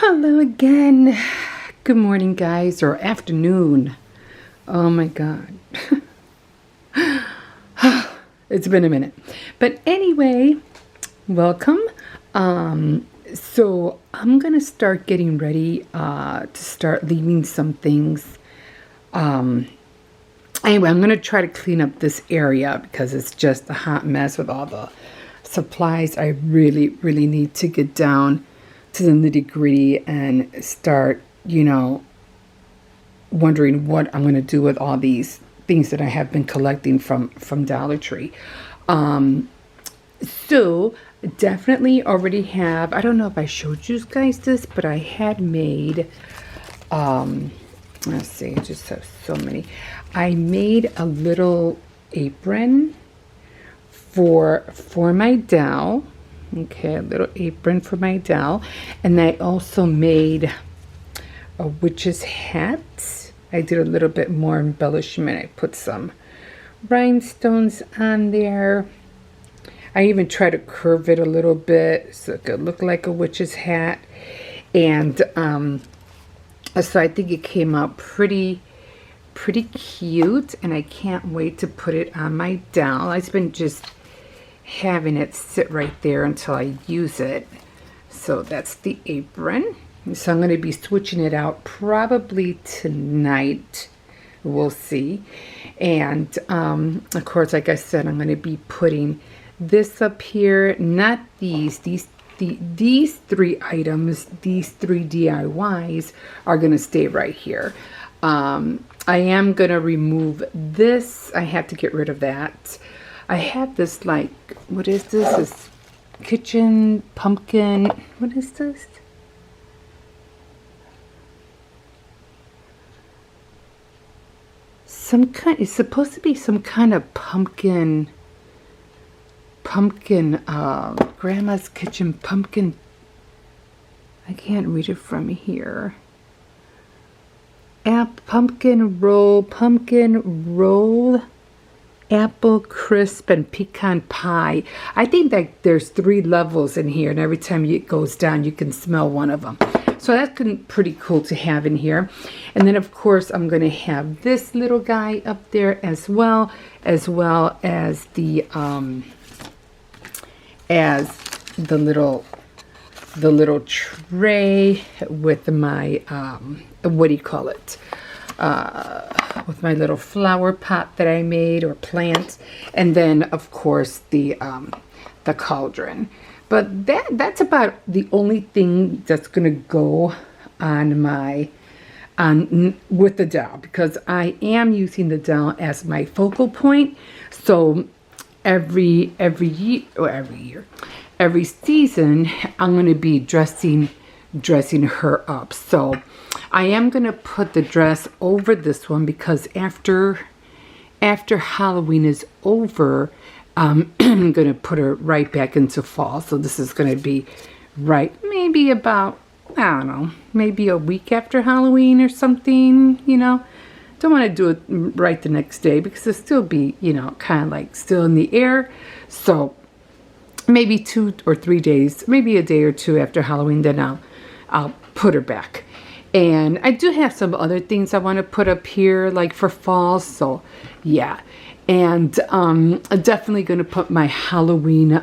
Hello again. Good morning, guys, or afternoon. Oh my God. It's been a minute. But anyway, welcome. So I'm going to start getting ready to start leaving some things. Anyway, I'm going to try to clean up this area because it's just a hot mess with all the supplies. I really need to get down to the nitty-gritty and start, wondering what I'm going to do with all these things that I have been collecting from Dollar Tree. So definitely already have, I don't know if I showed you guys this, but I had made, let's see, I just have so many. I made a little apron for my doll. Okay, a little apron for my doll. And I also made a witch's hat. I did a little bit more embellishment. I put some rhinestones on there. I even tried to curve it a little bit so it could look like a witch's hat. And so I think it came out pretty cute. And I can't wait to put it on my doll. I've been just having it sit right there until I use it. So that's the apron. So I'm going to be switching it out probably tonight. We'll see. And of course, like I said, I'm going to be putting this up here. Not these three items, these three DIYs are going to stay right here. I am going to remove this. I have to get rid of that. I have this, like, what is this? This kitchen pumpkin. What is this? It's supposed to be some kind of pumpkin, grandma's kitchen pumpkin. I can't read it from here. Pumpkin roll, apple crisp, and pecan pie. I think that there's 3 levels in here, and every time it goes down, you can smell one of them. So that's pretty cool to have in here. And then, of course, I'm going to have this little guy up there as well as the little tray with my what do you call it? With my little flower pot that I made, or plant, and then of course the cauldron. But that's about the only thing that's gonna go on with the doll, because I am using the doll as my focal point. So every season I'm gonna be dressing her up. So I am going to put the dress over this one, because after Halloween is over, I'm going to put her right back into fall. So this is going to be maybe about, I don't know, maybe a week after Halloween or something, Don't want to do it right the next day, because it'll still be, kind of like still in the air. So maybe 2 or 3 days, maybe a day or two after Halloween, then I'll put her back. And I do have some other things I want to put up here, like for fall. So yeah. And I'm definitely going to put my Halloween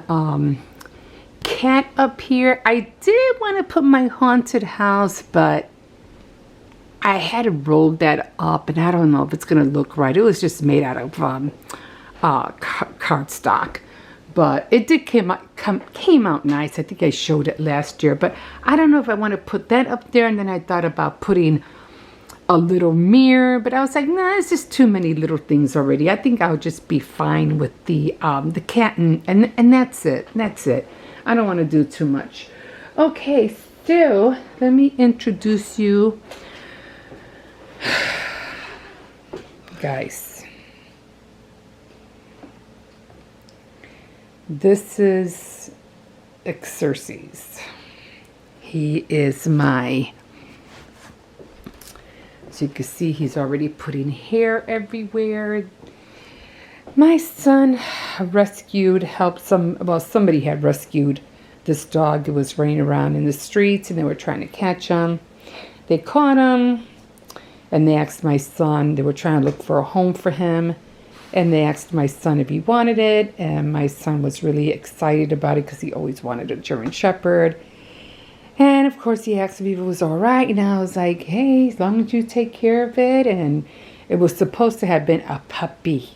cat up here. I did want to put my haunted house, but I had to roll that up, and I don't know if it's going to look right. It was just made out of cardstock. But it did came out nice. I think I showed it last year. But I don't know if I want to put that up there. And then I thought about putting a little mirror. But I was like, nah, it's just too many little things already. I think I'll just be fine with the cat. And that's it. That's it. I don't want to do too much. Okay, so let me introduce you. Guys. This is Xerxes. He is my, as you can see, he's already putting hair everywhere. My son somebody had rescued this dog was running around in the streets and they were trying to catch him. They caught him and they asked my son, they were trying to look for a home for him. And they asked my son if he wanted it. And my son was really excited about it because he always wanted a German Shepherd. And of course he asked me if it was all right. And I was like, hey, as long as you take care of it. And it was supposed to have been a puppy.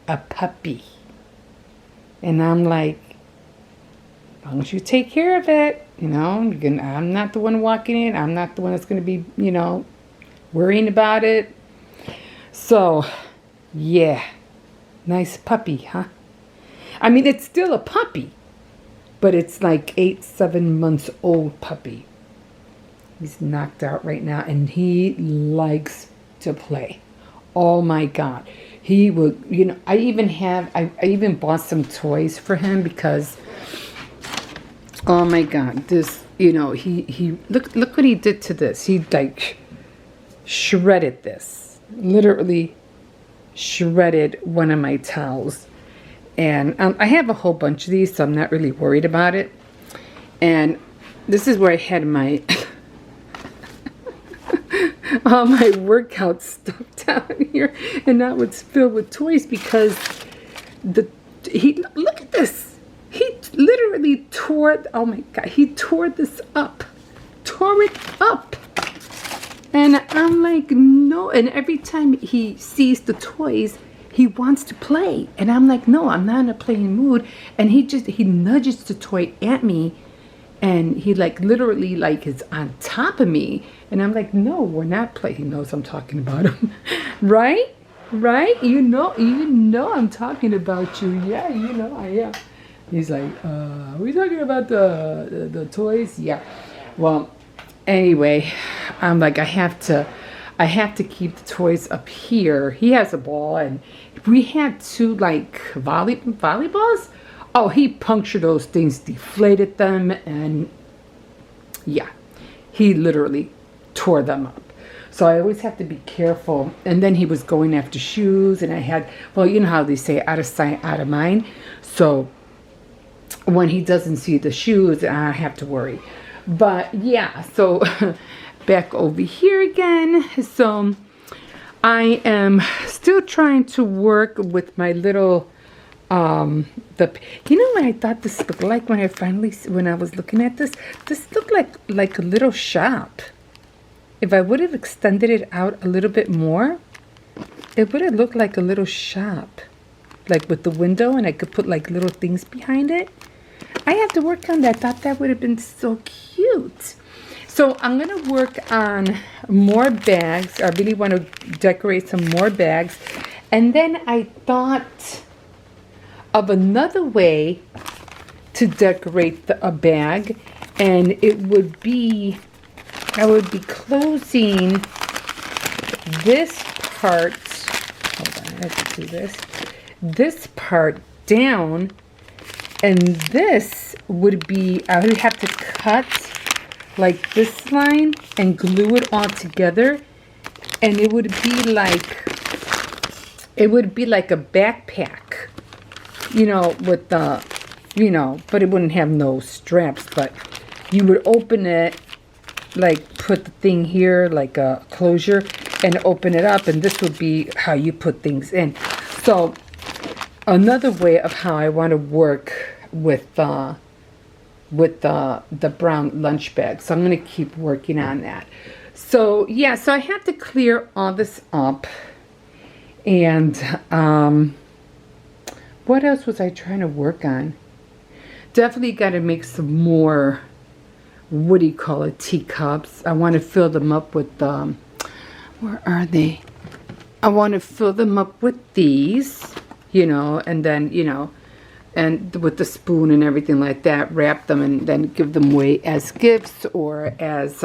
A puppy. And I'm like, as long as you take care of it, you know, I'm not the one walking in. I'm not the one that's going to be, you know, worrying about it. So, yeah. Nice puppy, huh? I mean, it's still a puppy. But it's like 7 months old puppy. He's knocked out right now. And he likes to play. Oh my God. He will, you know, I even bought some toys for him because, oh my God, this, you know, he look what he did to this. He like shredded this. Literally shredded one of my towels. And I have a whole bunch of these, so I'm not really worried about it. And this is where I had my all my workout stuff down here, and now it's filled with toys because look at this. He literally tore. Oh my God, he tore this up, tore it up. And I'm like, no. And every time he sees the toys, he wants to play. And I'm like, no, I'm not in a playing mood. And he nudges the toy at me. And he like literally like is on top of me. And I'm like, no, we're not playing. He knows I'm talking about him. Right? Right? You know I'm talking about you. Yeah, you know I am. He's like, are we talking about the toys? Yeah. Well, anyway, I'm like, I have to keep the toys up here. He has a ball, and we had two like volleyballs. Oh, he punctured those things, deflated them, and yeah, he literally tore them up. So I always have to be careful. And then he was going after shoes, and I had, well, you know how they say, out of sight, out of mind. So when he doesn't see the shoes, I have to worry. But yeah, so back over here again. So I am still trying to work with my little, you know what I thought this looked like when I was looking at this? This looked like a little shop. If I would have extended it out a little bit more, it would have looked like a little shop. Like with the window, and I could put like little things behind it. I have to work on that. I thought that would have been so cute. So I'm going to work on more bags. I really want to decorate some more bags. And then I thought of another way to decorate a bag. And it would be, I would be closing this part. Hold on, I have to do this. This part down. And this would be, I would have to cut like this line and glue it all together. And it would be like a backpack, you know, with the, you know, but it wouldn't have no straps, but you would open it, like put the thing here, like a closure, and open it up. And this would be how you put things in. So another way of how I want to work with the brown lunch bag. So I'm going to keep working on that. So yeah, so I have to clear all this up. And what else was I trying to work on? Definitely got to make some more, what do you call it, teacups. I want to fill them up with, where are they? I want to fill them up with these, you know, and then, you know, and with the spoon and everything like that, wrap them and then give them away as gifts or as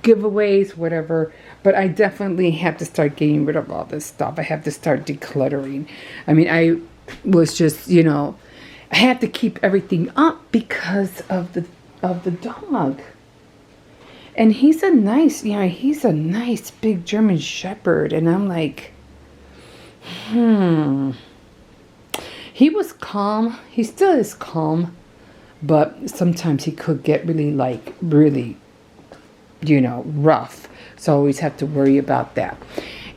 giveaways, whatever. But I definitely have to start getting rid of all this stuff. I have to start decluttering. I mean, I was just, you know, I had to keep everything up because of the dog. And he's a nice, you know, he's a nice big German Shepherd. And I'm like, He was calm. He still is calm. but sometimes he could get really, rough. So I always have to worry about that.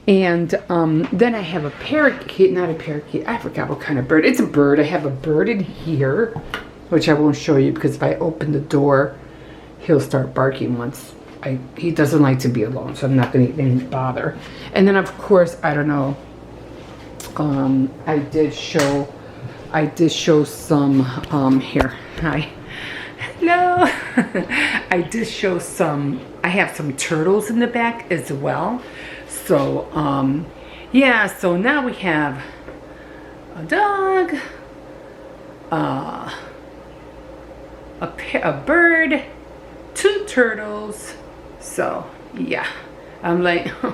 And then I have a parakeet, not a parakeet, I forgot what kind of bird. It's a bird. I have a bird in here, which I won't show you because if I open the door, he'll start barking once. He doesn't like to be alone, so I'm not going to even bother. And then, of course, I don't know, I did show some, here, hi. Hello. I did show I have some turtles in the back as well. So, yeah, so now we have a dog, a bird, 2 turtles. So, yeah, I'm like, I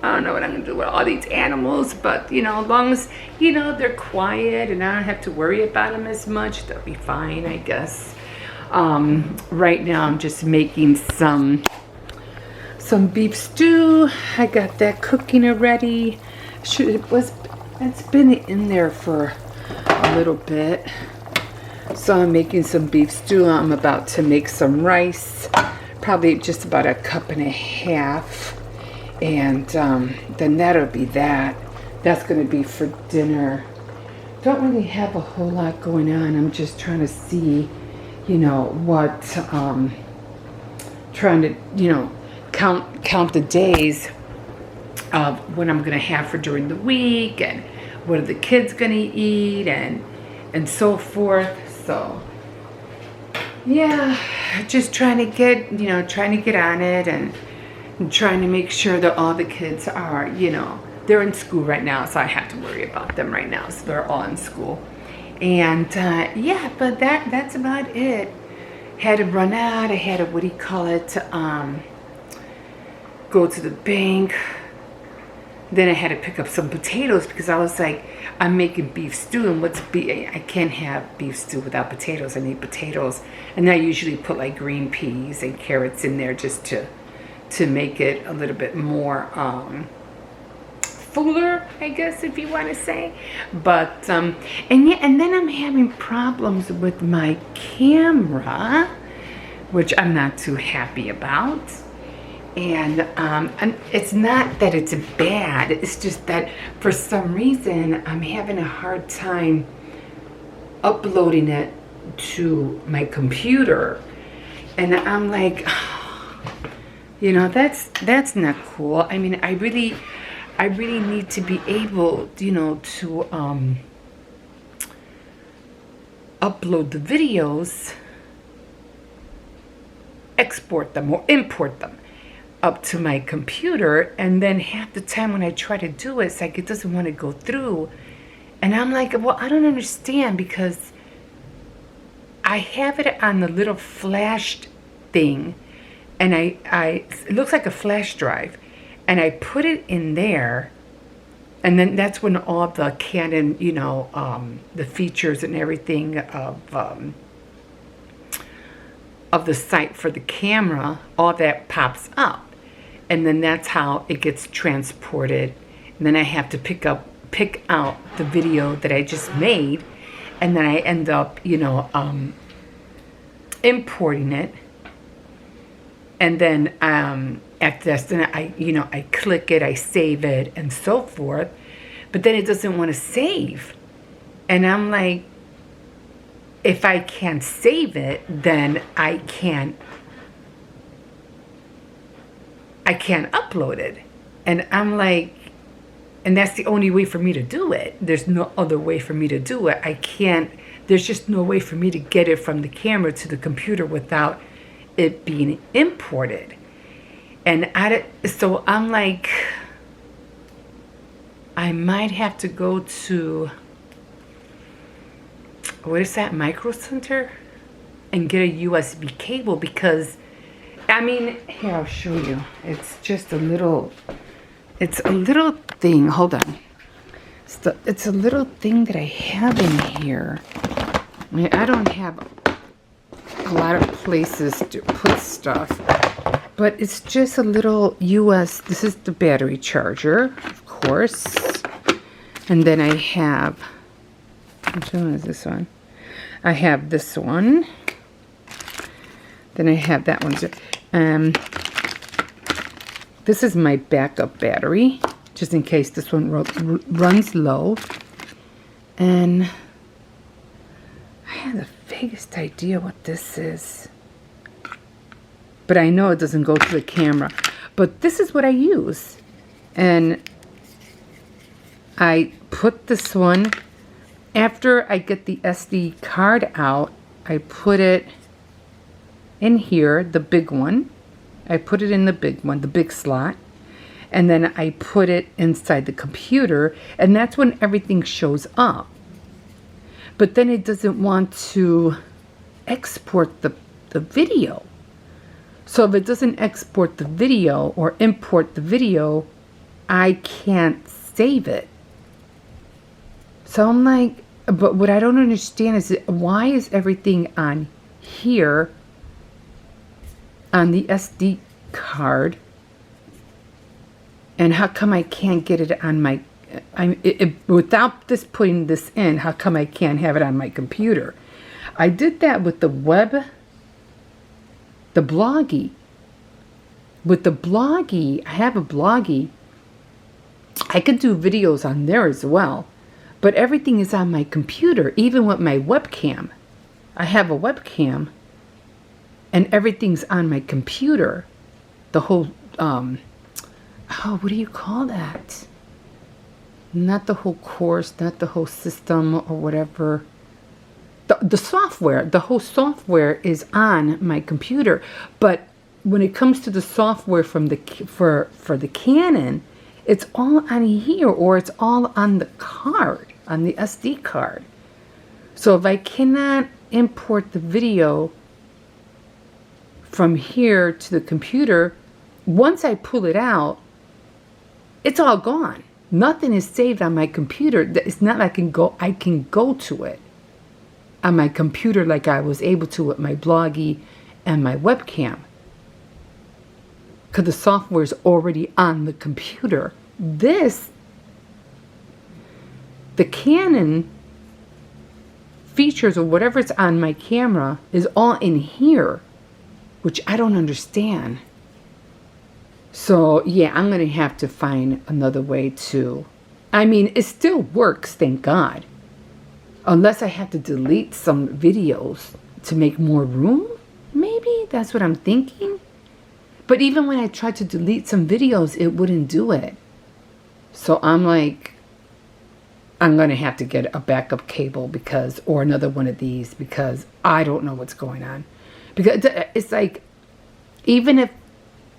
don't know what I'm going to do with all these animals, but, as long as, they're quiet and I don't have to worry about them as much, they'll be fine, I guess. Right now I'm just making some beef stew. I got that cooking already. It's been in there for a little bit. So I'm making some beef stew. I'm about to make some rice, probably just about 1.5 cups. And then that'll be that. That's going to be for dinner. Don't really have a whole lot going on. I'm just trying to see, what, trying to, count the days of what I'm going to have for during the week and what are the kids going to eat and so forth. So, yeah, just trying to get on it and trying to make sure that all the kids are, they're in school right now, so I have to worry about them right now. So they're all in school. And, yeah, but that's about it. Had to run out. I had to, go to the bank. Then I had to pick up some potatoes because I was like, I'm making beef stew, and I can't have beef stew without potatoes. I need potatoes. And I usually put like green peas and carrots in there just to make it a little bit more fuller, I guess, if you want to say. But and then I'm having problems with my camera, which I'm not too happy about. And it's not that it's bad, it's just that for some reason I'm having a hard time uploading it to my computer. And I'm like, that's not cool. I mean, I really need to be able, to upload the videos, export them or import them up to my computer, and then half the time when I try to do it, it's like it doesn't want to go through. And I'm like, well, I don't understand, because I have it on the little flashed thing, and it looks like a flash drive, and I put it in there, and then that's when all the Canon, the features and everything of the site for the camera, all that pops up. And then that's how it gets transported. And then I have to pick out the video that I just made, and then I end up, importing it. And then after that, then I click it, I save it, and so forth. But then it doesn't want to save. And I'm like, if I can't save it, then I can't upload it. And I'm like, and that's the only way for me to do it. There's no other way for me to do it. There's just no way for me to get it from the camera to the computer without it being imported. And so I'm like, I might have to go to, what is that, Micro Center, and get a USB cable, because here, I'll show you. It's just a little thing. Hold on. It's a little thing that I have in here. I don't have a lot of places to put stuff, but it's just a little this is the battery charger, of course. And then I have, which one is this one? I have this one. Then I have that one. This is my backup battery, just in case this one runs low. And I have the vaguest idea what this is. But I know it doesn't go to the camera. But this is what I use. And I put this one, after I get the SD card out, I put it in here, the big one. I put it in the big one, the big slot. And then I put it inside the computer, and that's when everything shows up. But then it doesn't want to export the video. So if it doesn't export the video or import the video, I can't save it. So I'm like, but what I don't understand is why is everything on here on the SD card, and how come I can't get it on my without this putting this in, how come I can't have it on my computer? I did that with the Bloggie. With the Bloggie, I have a Bloggie. I could do videos on there as well. But everything is on my computer, even with my webcam. I have a webcam, and everything's on my computer. The whole, what do you call that? Not the whole course, not the whole system or whatever. The software, the whole software is on my computer. But when it comes to the software from for the Canon, it's all on here, or it's all on the card, on the SD card. So if I cannot import the video from here to the computer, once I pull it out, it's all gone. Nothing is saved on my computer. It's not like I can go to it on my computer like I was able to with my Bloggie and my webcam, because the software is already on the computer. The Canon features or whatever's on my camera is all in here, which I don't understand. So yeah, I'm gonna have to find another way to, I mean, it still works, thank God, unless I have to delete some videos to make more room. Maybe that's what I'm thinking. But even when I tried to delete some videos, it wouldn't do it. So I'm like, I'm going to have to get a backup cable or another one of these, because I don't know what's going on. Because it's like, even if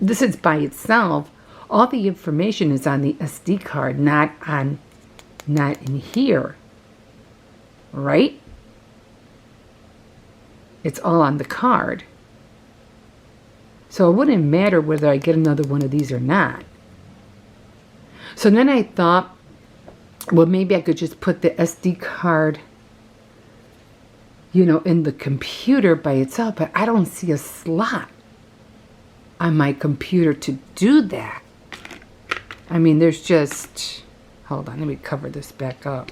this is by itself, all the information is on the SD card, not in here. Right? It's all on the card. So it wouldn't matter whether I get another one of these or not. So then I thought, well, maybe I could just put the SD card, in the computer by itself, but I don't see a slot on my computer to do that. I mean, there's just, hold on, let me cover this back up.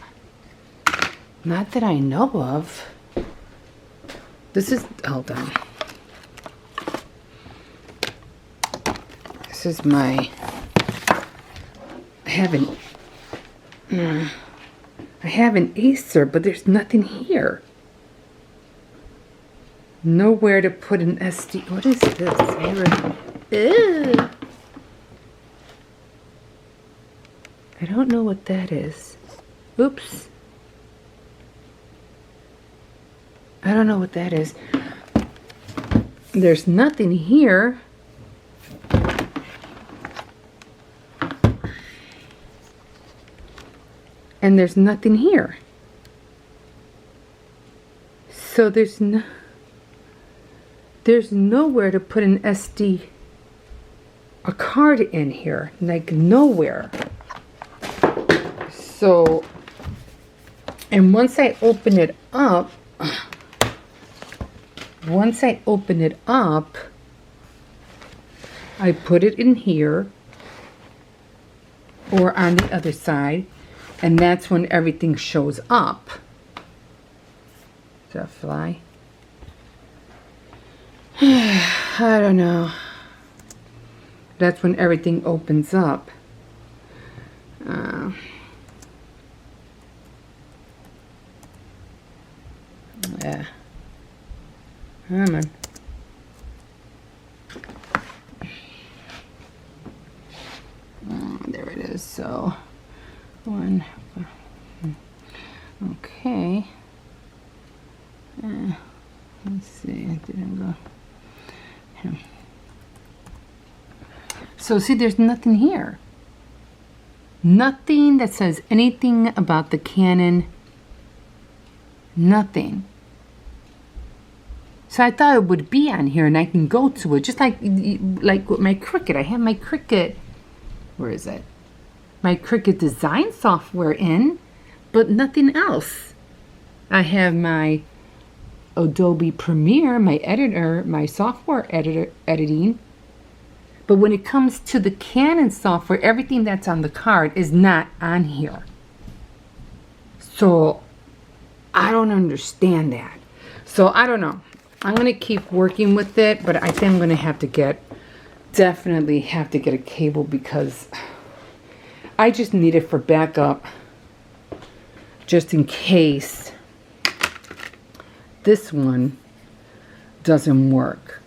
Not that I know of. Hold on. This is I have an Acer, but there's nothing here. Nowhere to put an SD. What is this? Ew. I don't know what that is. Oops. I don't know what that is. There's nothing here. And there's nothing here. So there's nowhere to put a card in here. Like nowhere. So, and once I open it up, I put it in here or on the other side, and that's when everything shows up. Is that a fly? I don't know. That's when everything opens up. Yeah. Come on. There it is. So, one. Okay. Let's see. It didn't go. So, see, there's nothing here. Nothing that says anything about the Canon. Nothing. So I thought it would be on here and I can go to it. Just like with my Cricut. I have my Cricut. Where is it? My Cricut design software in, but nothing else. I have my Adobe Premiere, my editor, my software editing. But when it comes to the Canon software, everything that's on the card is not on here. So I don't understand that. So I don't know. I'm going to keep working with it, but I think I'm going to have to definitely have to get a cable because I just need it for backup just in case this one doesn't work.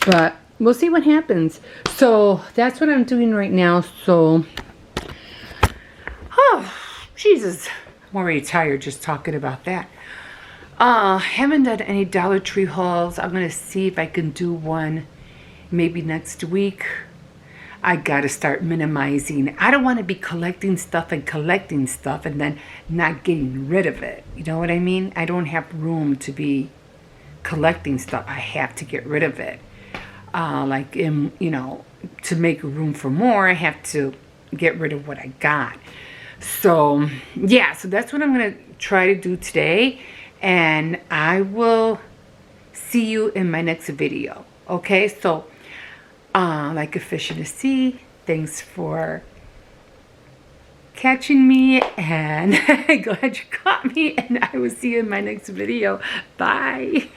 But we'll see what happens. So that's what I'm doing right now. So, oh, Jesus. I'm already tired just talking about that. Haven't done any Dollar Tree hauls. I'm going to see if I can do one maybe next week. I got to start minimizing. I don't want to be collecting stuff and then not getting rid of it. You know what I mean? I don't have room to be collecting stuff. I have to get rid of it. To make room for more, I have to get rid of what I got. So, yeah, so that's what I'm going to try to do today. And I will see you in my next video. Okay, so, like a fish in the sea, thanks for catching me. And glad you caught me. And I will see you in my next video. Bye.